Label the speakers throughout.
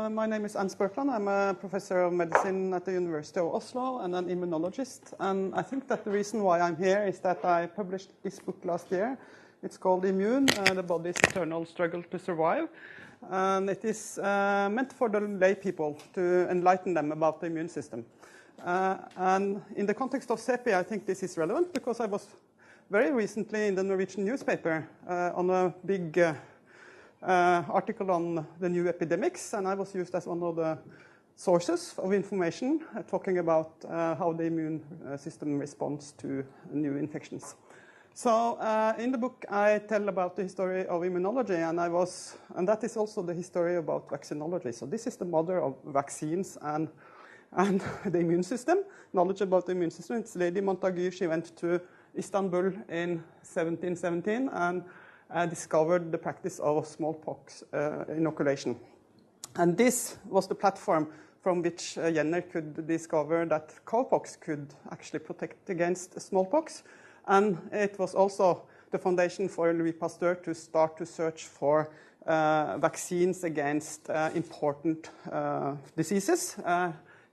Speaker 1: my name is Spurkeland. I'm a professor of medicine at the University of Oslo and an immunologist. And I think that the reason why I'm here is that I published this book last year. It's called Immune, the Body's Eternal Struggle to Survive. And it is meant for the lay people to enlighten them about the immune system. And in the context of CEPI, I think this is relevant because I was very recently in the Norwegian newspaper on a big article on the new epidemics, and I was used as one of the sources of information talking about how the immune system responds to new infections. So in the book I tell about the history of immunology, and that is also the history about vaccinology. So this is the mother of vaccines and the immune system, knowledge about the immune system. It's Lady Montagu. She went to Istanbul in 1717 and discovered the practice of smallpox inoculation. And this was the platform from which Jenner could discover that cowpox could actually protect against smallpox. And it was also the foundation for Louis Pasteur to start to search for vaccines against important diseases.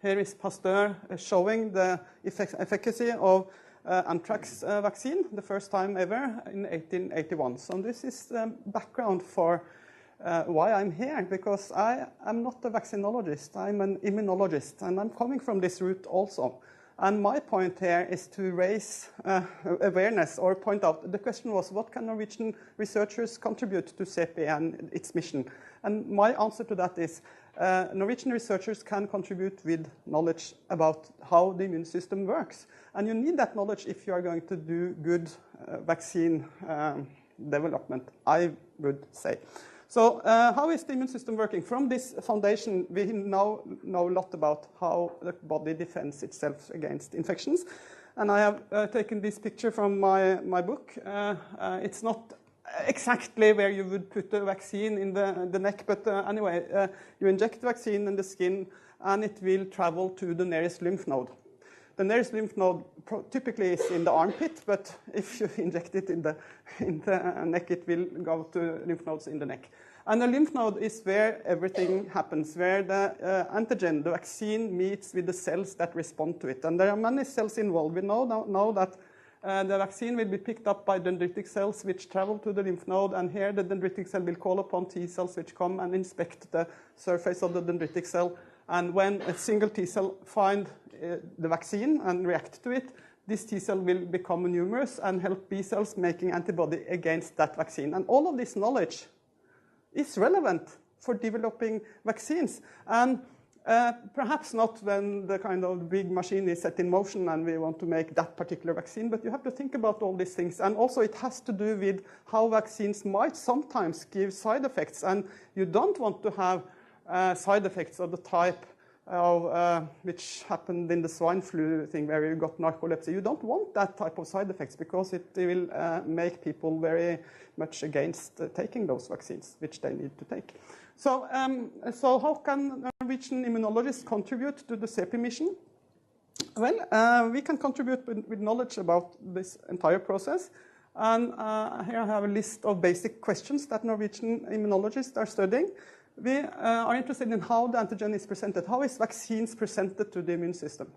Speaker 1: Here is Pasteur showing the efficacy of anthrax vaccine, the first time ever in 1881. So this is the background for why I'm here, because I am not a vaccinologist, I'm an immunologist, and I'm coming from this route also. And my point here is to raise awareness or point out, the question was, what can Norwegian researchers contribute to CEPI and its mission? And my answer to that is, Norwegian researchers can contribute with knowledge about how the immune system works. And you need that knowledge if you are going to do good vaccine development, I would say. So how is the immune system working? From this foundation, we now know a lot about how the body defends itself against infections. And I have taken this picture from my book. It's not exactly where you would put the vaccine in the neck, but anyway, you inject the vaccine in the skin and it will travel to the nearest lymph node. The nearest lymph node typically is in the armpit, but if you inject it in the neck, it will go to lymph nodes in the neck. And the lymph node is where everything happens, where the antigen, the vaccine, meets with the cells that respond to it. And there are many cells involved. We know that the vaccine will be picked up by dendritic cells which travel to the lymph node, and here the dendritic cell will call upon T cells which come and inspect the surface of the dendritic cell. And when a single T cell finds the vaccine and react to it, this T cell will become numerous and help B cells making antibody against that vaccine. And all of this knowledge is relevant for developing vaccines. And perhaps not when the kind of big machine is set in motion and we want to make that particular vaccine, but you have to think about all these things. And also it has to do with how vaccines might sometimes give side effects. And you don't want to have side effects of the type of which happened in the swine flu thing where you got narcolepsy. You don't want that type of side effects because it will make people very much against taking those vaccines, which they need to take. So how can Norwegian immunologists contribute to the CEPI mission? Well, we can contribute with knowledge about this entire process. And here I have a list of basic questions that Norwegian immunologists are studying. We are interested in how the antigen is presented. How is vaccines presented to the immune system?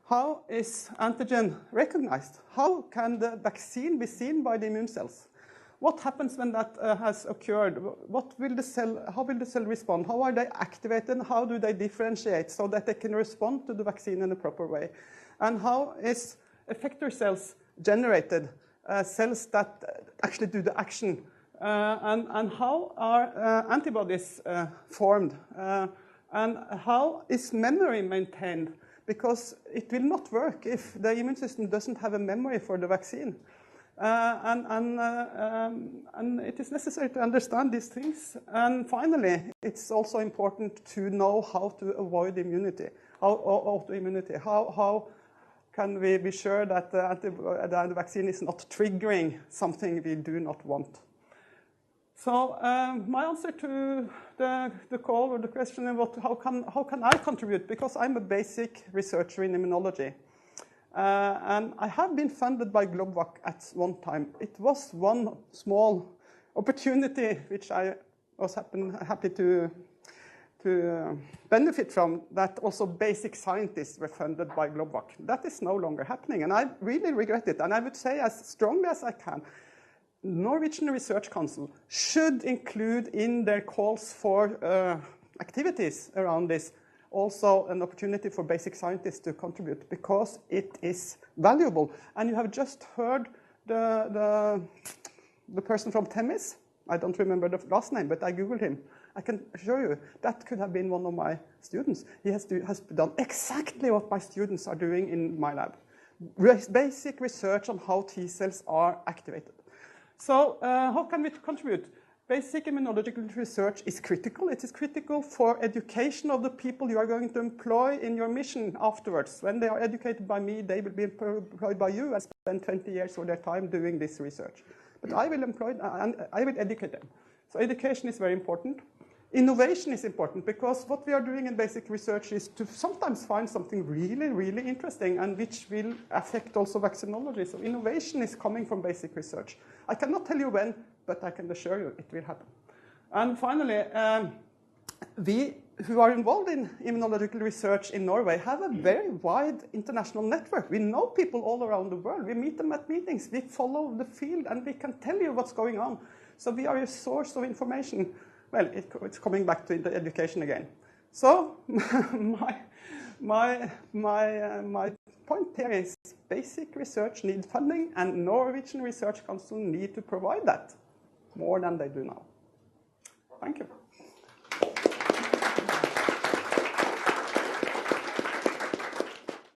Speaker 1: How is antigen recognized? How can the vaccine be seen by the immune cells? What happens when that has occurred? How will the cell respond? How are they activated? How do they differentiate so that they can respond to the vaccine in a proper way? And how is effector cells generated, cells that actually do the action? And how are antibodies formed? And how is memory maintained? Because it will not work if the immune system doesn't have a memory for the vaccine. And it is necessary to understand these things. And finally, it's also important to know how to avoid immunity, autoimmunity. How can we be sure that the vaccine is not triggering something we do not want? So my answer to the call or the question is how can I contribute? Because I'm a basic researcher in immunology. And I have been funded by Globvac at one time. It was one small opportunity which I was happy to benefit from that also basic scientists were funded by Globvac. That is no longer happening, and I really regret it. And I would say as strongly as I can, Norwegian Research Council should include in their calls for activities around this also an opportunity for basic scientists to contribute, because it is valuable. And you have just heard the person from Temis. I don't remember the last name, but I Googled him. I can assure you that could have been one of my students. He has done exactly what my students are doing in my lab. Basic research on how T cells are activated. So how can we contribute? Basic immunological research is critical. It is critical for education of the people you are going to employ in your mission afterwards. When they are educated by me, they will be employed by you and spend 20 years of their time doing this research. But I will employ and I will educate them. So education is very important. Innovation is important, because what we are doing in basic research is to sometimes find something really, really interesting and which will affect also vaccinology. So innovation is coming from basic research. I cannot tell you when, but I can assure you it will happen. And finally, we who are involved in immunological research in Norway have a very wide international network. We know people all around the world. We meet them at meetings. We follow the field, and we can tell you what's going on. So we are a source of information. Well, it's coming back to the education again. So my point here is basic research needs funding, and Norwegian Research Council need to provide that more than they do now. Thank you.